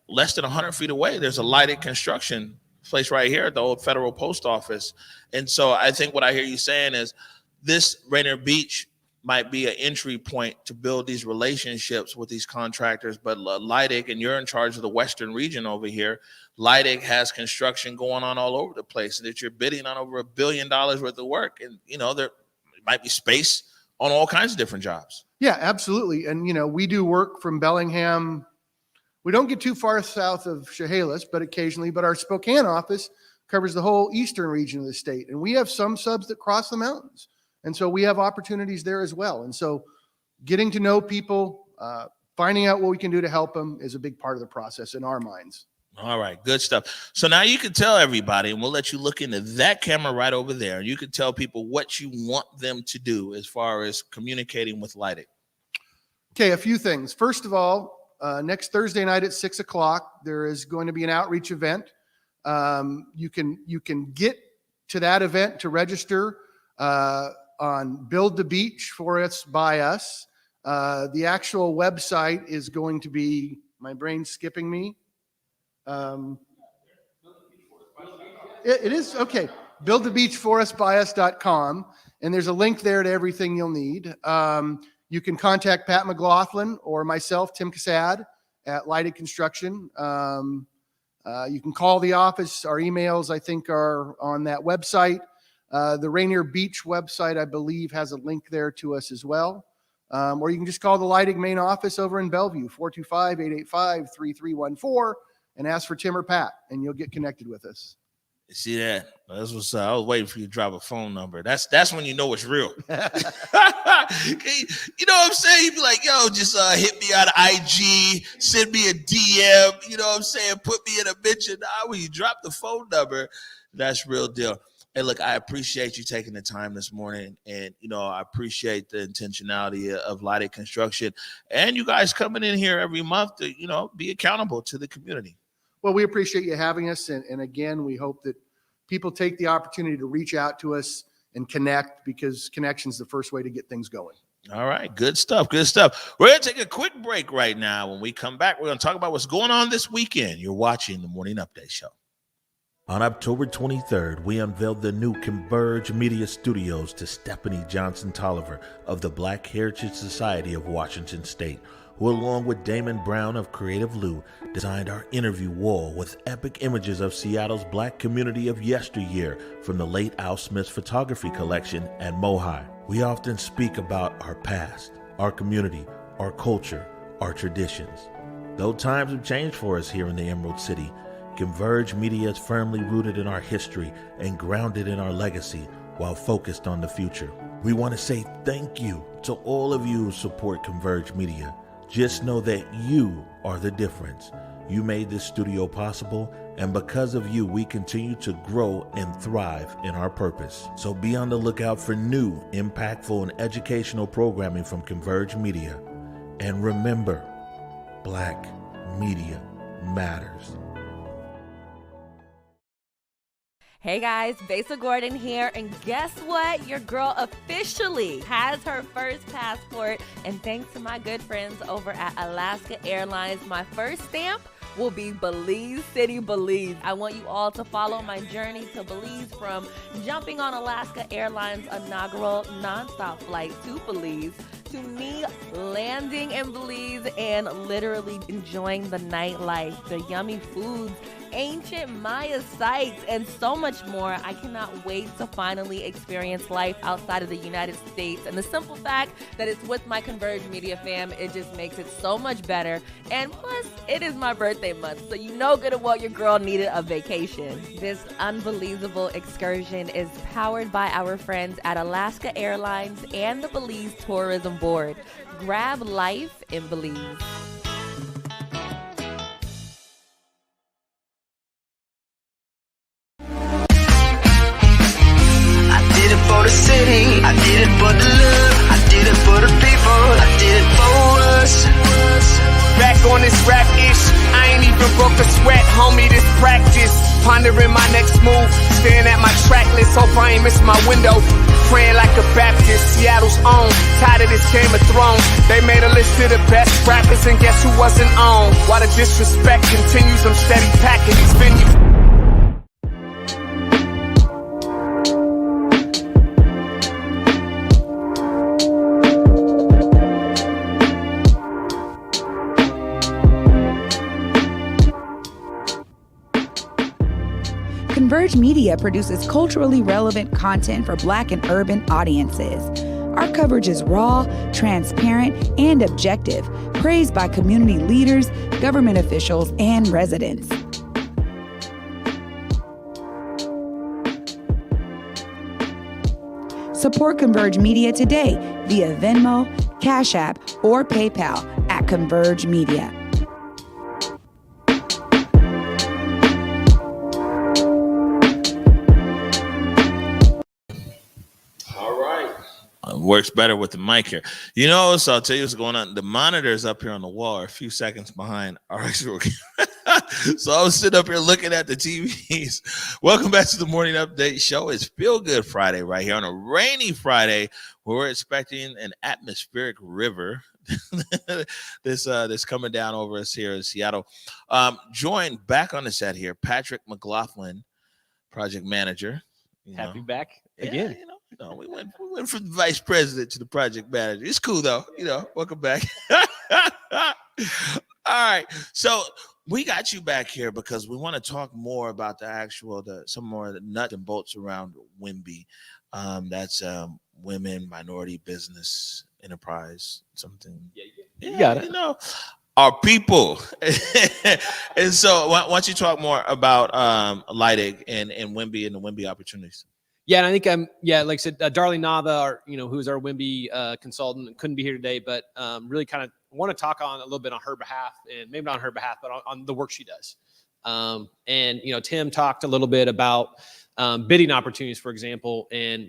less than 100 feet away, there's a lighted construction place right here at the old Federal Post Office. And so I think what I hear you saying is this Rainier Beach might be an entry point to build these relationships with these contractors. But Leidig, and you're in charge of the Western region over here, Leidig has construction going on all over the place, and that you're bidding on over $1 billion worth of work. And, there might be space on all kinds of different jobs. Yeah, absolutely. And, we do work from Bellingham. We don't get too far south of Chehalis, but occasionally. But our Spokane office covers the whole eastern region of the state. And we have some subs that cross the mountains. And so we have opportunities there as well. And so getting to know people, finding out what we can do to help them is a big part of the process in our minds. All right, good stuff. So now you can tell everybody, and we'll let you look into that camera right over there. You can tell people what you want them to do as far as communicating with Leidig. Okay, a few things. First of all, next Thursday night at 6:00, there is going to be an outreach event. You can get to that event to register on Build the Beach for Us by Us. The actual website is going to be, my brain's skipping me. It is, okay, buildthebeachforusbyus.com, and there's a link there to everything you'll need. You can contact Pat McLaughlin or myself, Tim Casad, at Leidig Construction. You can call the office. Our emails, I think, are on that website. The Rainier Beach website, I believe, has a link there to us as well. Or you can just call the Leidig main office over in Bellevue, 425-885-3314, and ask for Tim or Pat, and you'll get connected with us. You see that? That's what's up. I was waiting for you to drop a phone number. That's when you know it's real. You know what I'm saying? You'd be like, yo, just hit me on IG, send me a DM, you know what I'm saying? Put me in a mention. When you drop the phone number, that's real deal. Hey, look, I appreciate you taking the time this morning, and, I appreciate the intentionality of Leidig Construction and you guys coming in here every month to, be accountable to the community. Well, we appreciate you having us. And again, we hope that people take the opportunity to reach out to us and connect, because connection is the first way to get things going. All right. Good stuff. Good stuff. We're going to take a quick break right now. When we come back, we're going to talk about what's going on this weekend. You're watching the Morning Update Show. On October 23rd, we unveiled the new Converge Media Studios to Stephanie Johnson Tolliver of the Black Heritage Society of Washington State, who, along with Damon Brown of Creative Lou, designed our interview wall with epic images of Seattle's Black community of yesteryear from the late Al Smith's photography collection and Mohai. We often speak about our past, our community, our culture, our traditions. Though times have changed for us here in the Emerald City, Converge Media is firmly rooted in our history and grounded in our legacy while focused on the future. We want to say thank you to all of you who support Converge Media. Just know that you are the difference. You made this studio possible, and because of you, we continue to grow and thrive in our purpose. So be on the lookout for new, impactful, and educational programming from Converge Media. And remember, Black media matters. Hey guys, Besa Gordon here, and guess what? Your girl officially has her first passport, and thanks to my good friends over at Alaska Airlines, my first stamp will be Belize City, Belize. I want you all to follow my journey to Belize, from jumping on Alaska Airlines' inaugural nonstop flight to Belize, to me landing in Belize and literally enjoying the nightlife, the yummy foods, ancient Maya sites, and so much more. I cannot wait to finally experience life outside of the United States. And the simple fact that it's with my Converge Media fam, it just makes it so much better. And plus, it is my birthday month, so you know good and well your girl needed a vacation. This unbelievable excursion is powered by our friends at Alaska Airlines and the Belize Tourism Board. Grab life in Belize. For the city, I did it for the love, I did it for the people, I did it for us. Back on this rap ish, I ain't even broke a sweat, homie, this practice. Pondering my next move, staring at my track list, hope I ain't miss my window. Praying like a Baptist, Seattle's own, tired of this Game of Thrones. They made a list of the best rappers and guess who wasn't on? While the disrespect continues, I'm steady packing these venues. Converge Media produces culturally relevant content for Black and urban audiences. Our coverage is raw, transparent, and objective, praised by community leaders, government officials, and residents. Support Converge Media today via Venmo, Cash App, or PayPal at Converge Media. Works better with the mic here. You know, so I'll tell you what's going on. The monitors up here on the wall are a few seconds behind our actual. So I was sitting up here looking at the TVs. Welcome back to the Morning Update Show. It's Feel Good Friday right here on a rainy Friday where we're expecting an atmospheric river this coming down over us here in Seattle. Joined back on the set here, Patrick McLaughlin, project manager. Happy back again. Yeah, we went from the vice president to the project manager. It's cool though, welcome back. All right. So we got you back here because we want to talk more about some more of the nuts and bolts around WIMBY. That's Women, Minority Business Enterprise, something. Yeah, you got it. Our people. And so why don't you talk more about Leidig and WIMBY and the WIMBY opportunities? Yeah, and I think like I said, Darlene Nava, who's our WIMBY consultant, couldn't be here today, but really kind of want to talk on a little bit on her behalf, and maybe not on her behalf, but on the work she does. And Tim talked a little bit about bidding opportunities, for example, and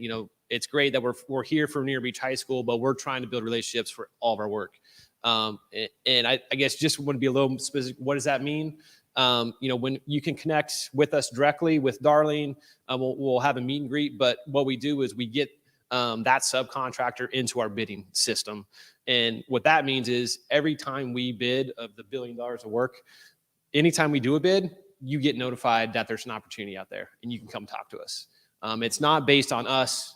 it's great that we're here for Near Beach High School, but we're trying to build relationships for all of our work. And I guess just want to be a little specific. What does that mean? When you can connect with us directly with Darlene, we'll have a meet and greet. But what we do is we get that subcontractor into our bidding system. And what that means is every time we bid of the $1 billion of work, anytime we do a bid, you get notified that there's an opportunity out there and you can come talk to us. It's not based on us,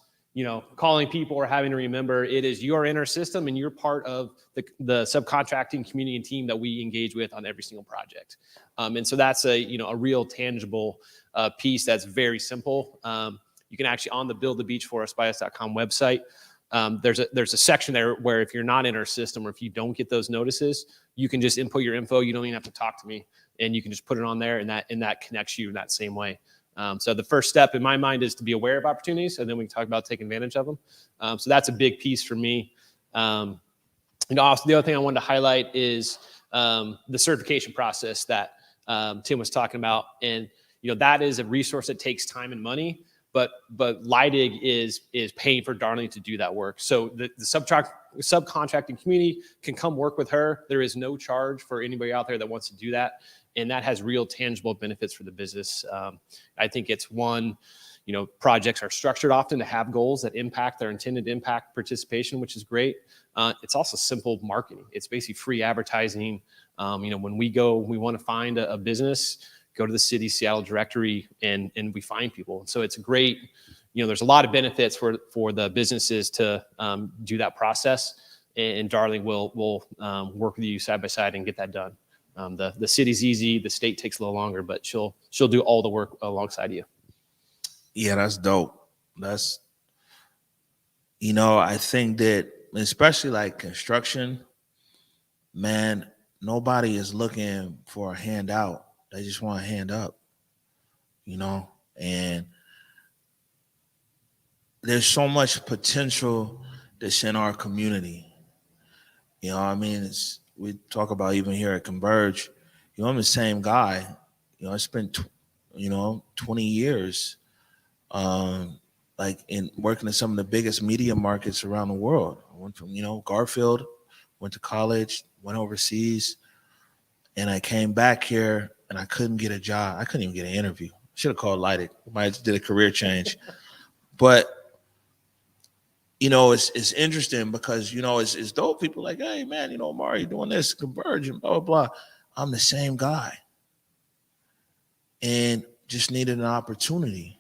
calling people or having to remember. It is you're in our system and you're part of the subcontracting community and team that we engage with on every single project. And so that's a real tangible piece that's very simple. You can actually, on the buildthebeachforusbyus.com website, there's a section there where if you're not in our system or if you don't get those notices, you can just input your info. You don't even have to talk to me, and you can just put it on there, and that connects you in that same way. So the first step in my mind is to be aware of opportunities, and then we can talk about taking advantage of them. So that's a big piece for me. Also, the other thing I wanted to highlight is the certification process that Tim was talking about, and that is a resource that takes time and money. But Leidig is paying for Darlene to do that work. So the subcontracting community can come work with her. There is no charge for anybody out there that wants to do that. And that has real tangible benefits for the business. I think it's one, projects are structured often to have goals that impact their intended impact participation, which is great. It's also simple marketing. It's basically free advertising When we want to find a business, go to the city Seattle directory and we find people. So it's great. There's a lot of benefits for the businesses to do that process. And Darlene will work with you side by side and get that done. The city's easy. The state takes a little longer, but she'll do all the work alongside you. Yeah, that's dope. That's, I think that especially like construction, man, nobody is looking for a handout. They just want a hand up, and there's so much potential that's in our community. We talk about even here at Converge, I'm the same guy. I spent, 20 years, in working in some of the biggest media markets around the world. I went from, Garfield, went to college, went overseas, and I came back here and I couldn't get a job. I couldn't even get an interview. Should have called Lighted. Might have did a career change. But it's interesting because, it's dope. People like, hey, man, Mari doing this, Converge, and blah, blah, blah. I'm the same guy and just needed an opportunity.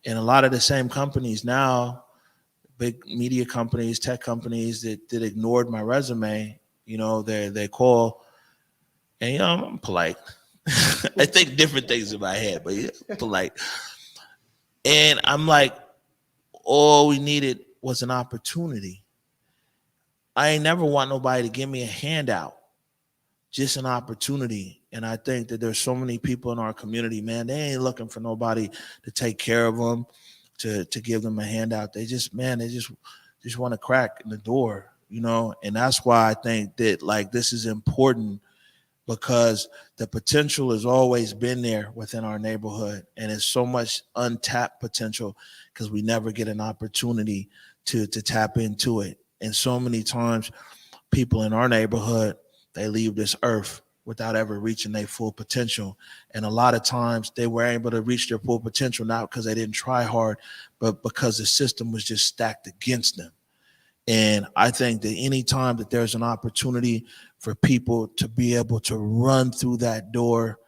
And a lot of the same companies now, big media companies, tech companies that ignored my resume, they call, and, I'm polite. I think different things in my head, but yeah, polite. And I'm like, all we needed was an opportunity. I ain't never want nobody to give me a handout, just an opportunity. And I think that there's so many people in our community, man, they ain't looking for nobody to take care of them, to give them a handout. They just want to crack in the door, and that's why I think that like this is important, because the potential has always been there within our neighborhood, and it's so much untapped potential because we never get an opportunity to tap into it. And so many times people in our neighborhood, they leave this earth without ever reaching their full potential. And a lot of times they were able to reach their full potential, not because they didn't try hard, but because the system was just stacked against them. And I think that any time that there's an opportunity for people to be able to run through that door,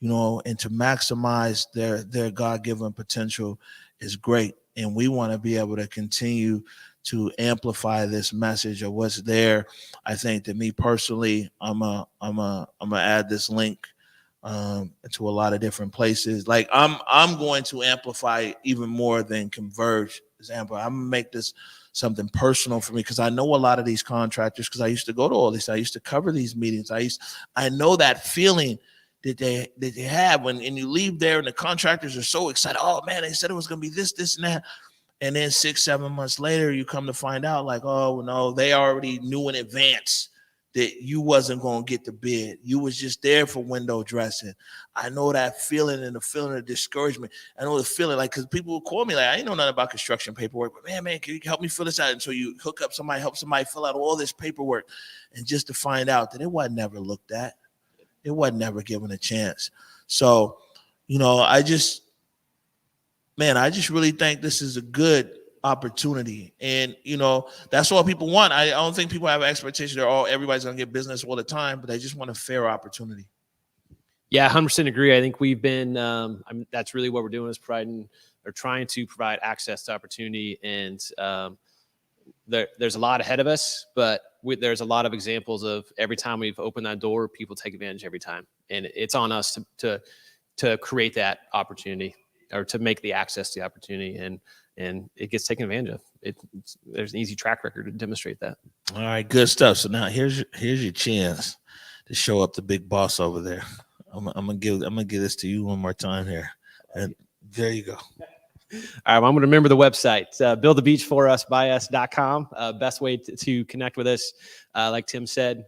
and to maximize their God-given potential is great. And we want to be able to continue to amplify this message of what's there. I think that me personally, I'm gonna add this link to a lot of different places. Like I'm going to amplify even more than Converge. Example, I'm gonna make this something personal for me because I know a lot of these contractors because I used to go to all this. I used to cover these meetings. I know that feeling that they have when you leave there and the contractors are so excited. Oh man, they said it was gonna be this, and that. And then 6-7 months later, you come to find out like, oh no, they already knew in advance that you wasn't going to get the bid. You was just there for window dressing. I know that feeling and the feeling of discouragement. I know the feeling like, because people will call me like, I ain't know nothing about construction paperwork, but man, can you help me fill this out? And so you help somebody fill out all this paperwork. And just to find out that it wasn't never looked at. It wasn't never given a chance. So, I just really think this is a good opportunity. And, that's all people want. I don't think people have an expectation that everybody's going to get business all the time, but they just want a fair opportunity. Yeah, 100% agree. I think we've been, that's really what we're doing is trying to provide access to opportunity. And there's a lot ahead of us, but there's a lot of examples of every time we've opened that door, people take advantage every time. And it's on us to create that opportunity or to make the access to the opportunity. And it gets taken advantage of. There's an easy track record to demonstrate that. All right, good stuff. So now here's your chance to show up the big boss over there. I'm gonna give this to you one more time here, and there you go. All right, well, I'm going to remember the website, buildthebeachforusbyus.com. Best way to connect with us. Like Tim said,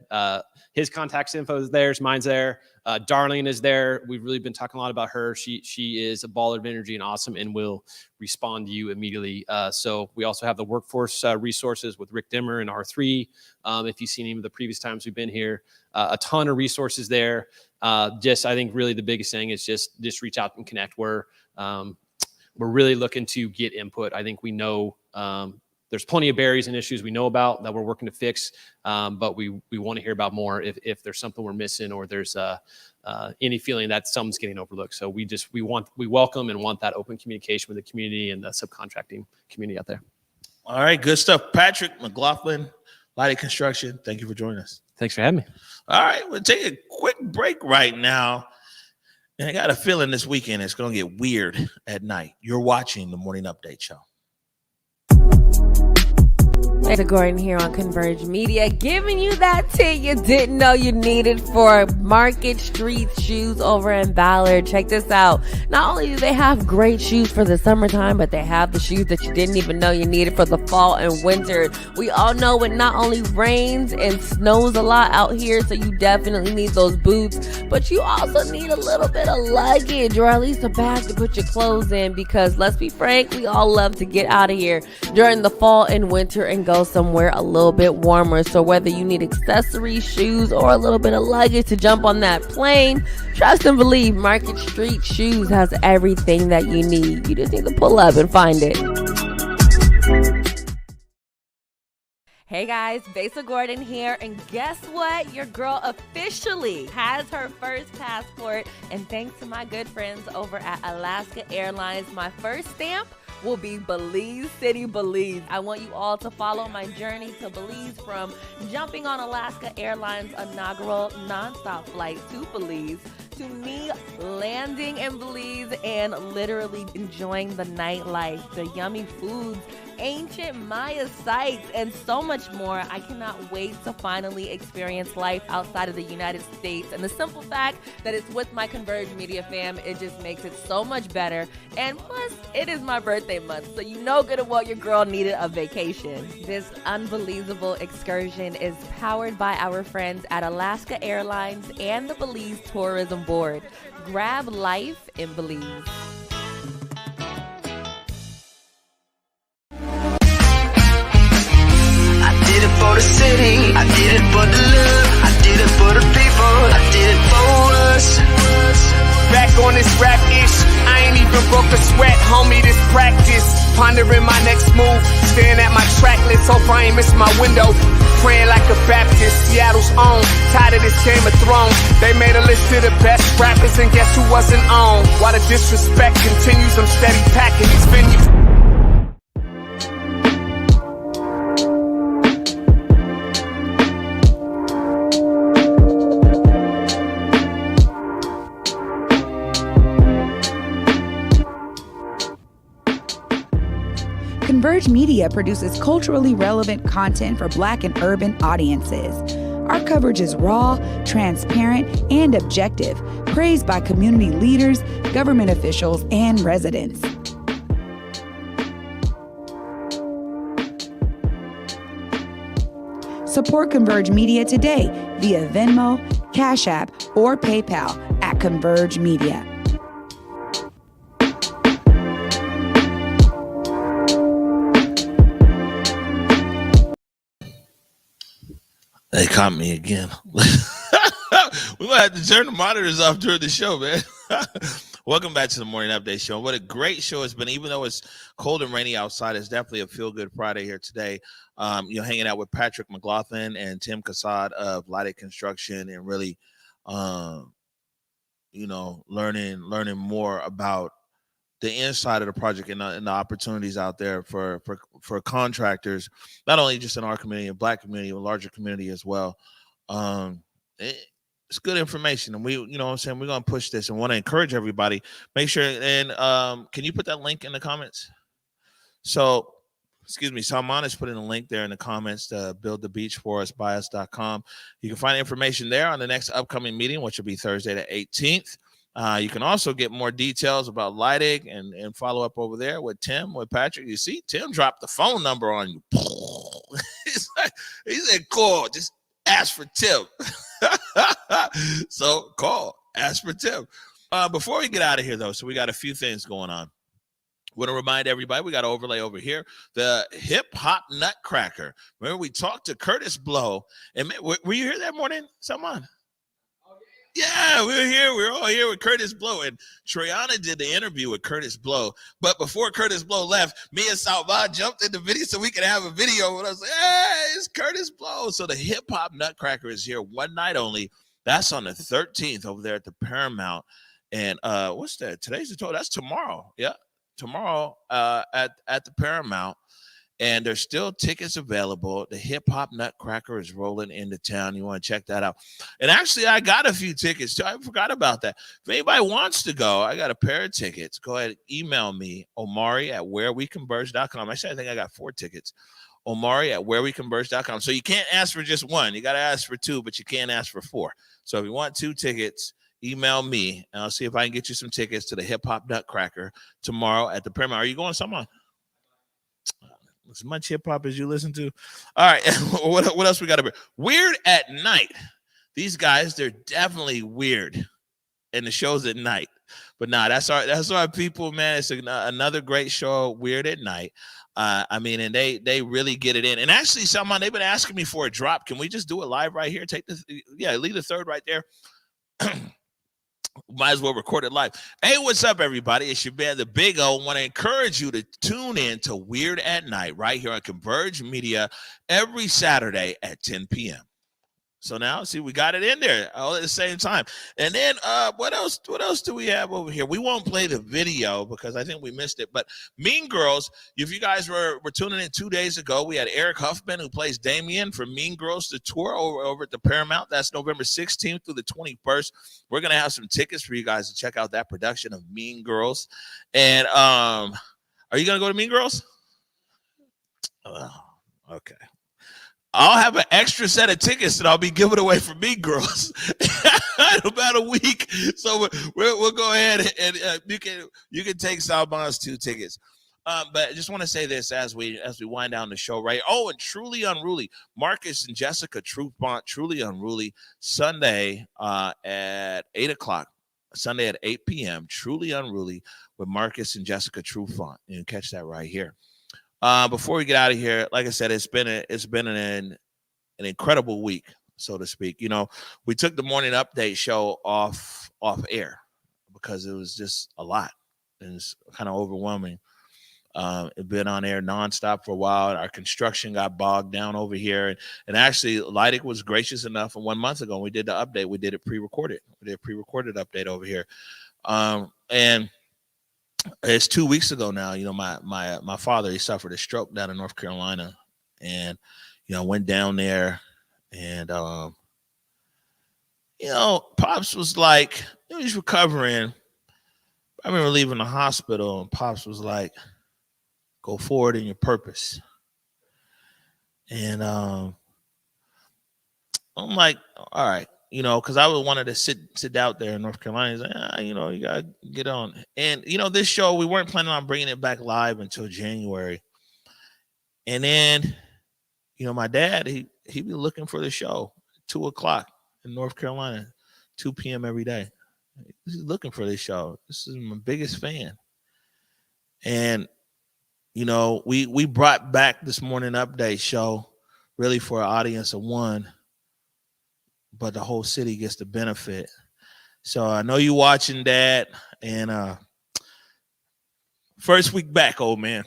his contact info is there. Mine's there. Darlene is there. We've really been talking a lot about her. She is a baller of energy and awesome and will respond to you immediately. So we also have the workforce resources with Rick Dimmer and R3. If you've seen any of the previous times we've been here, a ton of resources there. I think really the biggest thing is just reach out and connect. We're really looking to get input. I think we know there's plenty of barriers and issues we know about that we're working to fix, but we want to hear about more if there's something we're missing or there's any feeling that something's getting overlooked. So we welcome and want that open communication with the community and the subcontracting community out there. All right, good stuff. Patrick McLaughlin, Lighting Construction, thank you for joining us. Thanks for having me. All right, we'll take a quick break right now. And I got a feeling this weekend it's going to get weird at night. You're watching the Morning Update Show. Casad Gordon here on Converge Media, giving you that tea you didn't know you needed for Market Street Shoes over in Ballard. Check this out. Not only do they have great shoes for the summertime, but they have the shoes that you didn't even know you needed for the fall and winter. We all know it not only rains and snows a lot out here, so you definitely need those boots, but you also need a little bit of luggage, or at least a bag to put your clothes in, because let's be frank, we all love to get out of here during the fall and winter and go somewhere a little bit warmer. So whether you need accessories, shoes, or a little bit of luggage to jump on that plane, trust and believe Market Street Shoes has everything that you need. You just need to pull up and find it. Hey guys, Casad Gordon here, and guess what? Your girl officially has her first passport, and thanks to my good friends over at Alaska Airlines, my first stamp will be Belize City, Belize. I want you all to follow my journey to Belize, from jumping on Alaska Airlines' inaugural nonstop flight to Belize, to me landing in Belize and literally enjoying the nightlife, the yummy foods, ancient Maya sites, and so much more. I cannot wait to finally experience life outside of the United States. And the simple fact that it's with my Converge Media fam, it just makes it so much better. And plus, it is my birthday month, so you know good and well your girl needed a vacation. This unbelievable excursion is powered by our friends at Alaska Airlines and the Belize Tourism Board. Grab life in Belize. I did it for the city, I did it for the love, I did it for the people, I did it for us. Back on this rap ish, I ain't even broke a sweat, homie, this practice. Pondering my next move, staring at my track list, hope I ain't miss my window. Praying like a Baptist, Seattle's own, tired of this Game of Thrones. They made a list of the best rappers, and guess who wasn't on? While the disrespect continues, I'm steady packing these venues. Converge Media produces culturally relevant content for Black and urban audiences. Our coverage is raw, transparent, and objective, praised by community leaders, government officials, and residents. Support Converge Media today via Venmo, Cash App, or PayPal at Converge Media. They caught me again. We're going to have to turn the monitors off during the show, man. Welcome back to the Morning Update Show. What a great show it's been. Even though it's cold and rainy outside, it's definitely a feel-good Friday here today. Hanging out with Patrick McLaughlin and Tim Casad of Lighting Construction, and really, learning more about the inside of the project and the opportunities out there for contractors, not only just in our community, a Black community, a larger community as well. It's good information, and we're going to push this and want to encourage everybody. Make sure, and can you put that link in the comments? So, Salman has put in a link there in the comments to buildthebeachforusbyus.com. You can find information there on the next upcoming meeting, which will be Thursday the 18th. You can also get more details about lighting and follow up over there with Tim, with Patrick. You see, Tim dropped the phone number on you. He said, call, just ask for Tim. So call, ask for Tim. Before we get out of here, though, so we got a few things going on. Want to remind everybody, we got an overlay over here, the Hip Hop Nutcracker. Remember, we talked to Curtis Blow. And were you here that morning, Salman? Yeah, we're here. We're all here with Curtis Blow. And Treyana did the interview with Curtis Blow. But before Curtis Blow left, me and Salva jumped in the video so we could have a video. And I was like, hey, it's Curtis Blow. So the Hip Hop Nutcracker is here one night only. That's on the 13th over there at the Paramount. And what's that? Today's the 12th. That's tomorrow. Yeah, tomorrow at the Paramount. And there's still tickets available. The Hip Hop Nutcracker is rolling into town. You want to check that out. And actually, I got a few tickets too. I forgot about that. If anybody wants to go, I got a pair of tickets. Go ahead and email me, Omari@whereweconverge.com. Actually, I think I got 4 tickets. Omari@whereweconverge.com. So you can't ask for just one. You got to ask for 2, but you can't ask for 4. So if you want 2 tickets, email me, and I'll see if I can get you some tickets to the Hip Hop Nutcracker tomorrow at the Paramount. Are you going someone? As much hip hop as you listen to. All right. What else we got to bring? Weird at Night. These guys, they're definitely weird. And the show's at night. But nah, that's our people, man. It's another great show, Weird at Night. I mean, and they really get it in. And actually, someone, they've been asking me for a drop. Can we just do it live right here? Leave the third right there. Might as well record it live. Hey, what's up, everybody? It's your man, the Big O. Want to encourage you to tune in to Weird at Night right here on Converge Media every Saturday at 10 p.m. So now, see, we got it in there all at the same time. And then what else do we have over here? We won't play the video because I think we missed it. But Mean Girls, if you guys were tuning in 2 days ago, we had Eric Huffman, who plays Damien from Mean Girls, the tour over at the Paramount. That's November 16th through the 21st. We're going to have some tickets for you guys to check out that production of Mean Girls. And are you going to go to Mean Girls? Oh, okay. I'll have an extra set of tickets that I'll be giving away for Mean Girls in about a week. So we'll go ahead and you can take Salmon's 2 tickets. But I just want to say this as we wind down the show, right? Oh, and Truly Unruly, Marcus and Jessica Truthfont, Truly Unruly, Sunday at 8 o'clock. Sunday at 8 p.m. Truly Unruly with Marcus and Jessica Truthfont. You can catch that right here. Before we get out of here, like I said, it's been an incredible week, so to speak. You know, we took the morning update show off air because it was just a lot. And it's kind of overwhelming. It's been on air nonstop for a while. Our construction got bogged down over here. And actually, Leidig was gracious enough. And 1 month ago, when we did the update, we did it pre-recorded. We did a pre-recorded update over here. And it's 2 weeks ago now. You know, my father, he suffered a stroke down in North Carolina, and you know, went down there, and you know, Pops was like, you know, he's recovering. I remember leaving the hospital, and Pops was like, "Go forward in your purpose." And I'm like, all right. You know, because I wanted to sit out there in North Carolina. He's like, you know, you got to get on. And, you know, this show, we weren't planning on bringing it back live until January. And then, you know, my dad, he'd be looking for the show at 2 o'clock in North Carolina, 2 p.m. every day. He's looking for this show. This is my biggest fan. And, you know, we brought back this morning update show really for an audience of 1. But the whole city gets the benefit. So I know you watching that, and first week back, old man.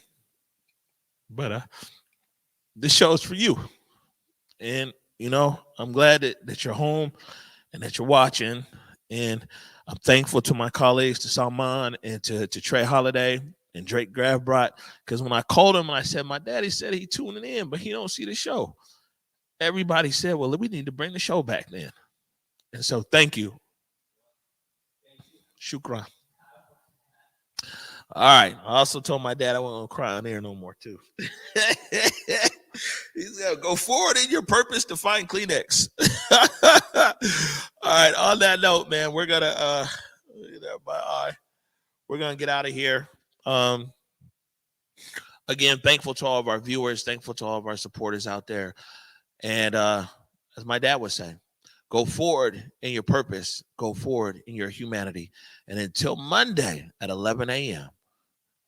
But this show's for you. And, you know, I'm glad that you're home and that you're watching. And I'm thankful to my colleagues, to Salman and to Trey Holiday and Drake Gravbrot, because when I called him and I said, my daddy said he tuning in, but he don't see the show. Everybody said, well, we need to bring the show back then. And so thank you. Shukran. All right. I also told my dad I wasn't going to cry on air no more, too. He's going to go forward in your purpose to find Kleenex. All right. On that note, man, we're going to we're going to get out of here. Again, thankful to all of our viewers, thankful to all of our supporters out there. And as my dad would say, go forward in your purpose, go forward in your humanity. And until Monday at 11 a.m.,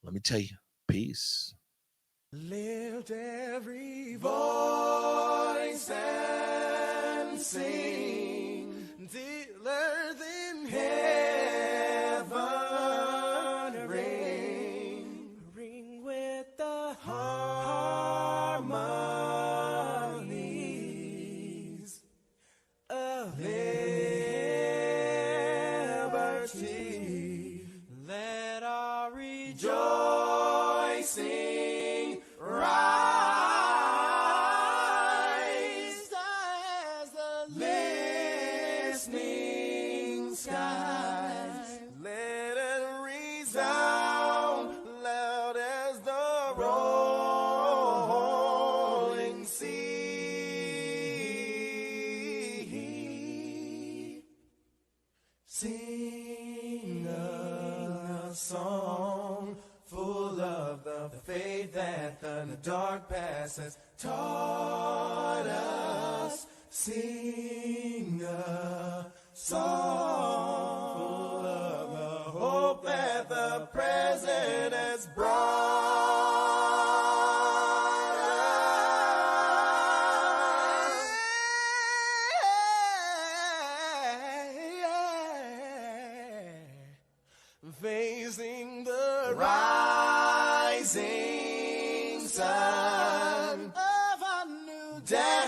let me tell you, peace. Lift every voice and sing, dealer rolling sea. Sing a song full of the faith that the dark past has taught us. Sing a song full of the hope that the present has brought us. Facing the rising sun of a new day.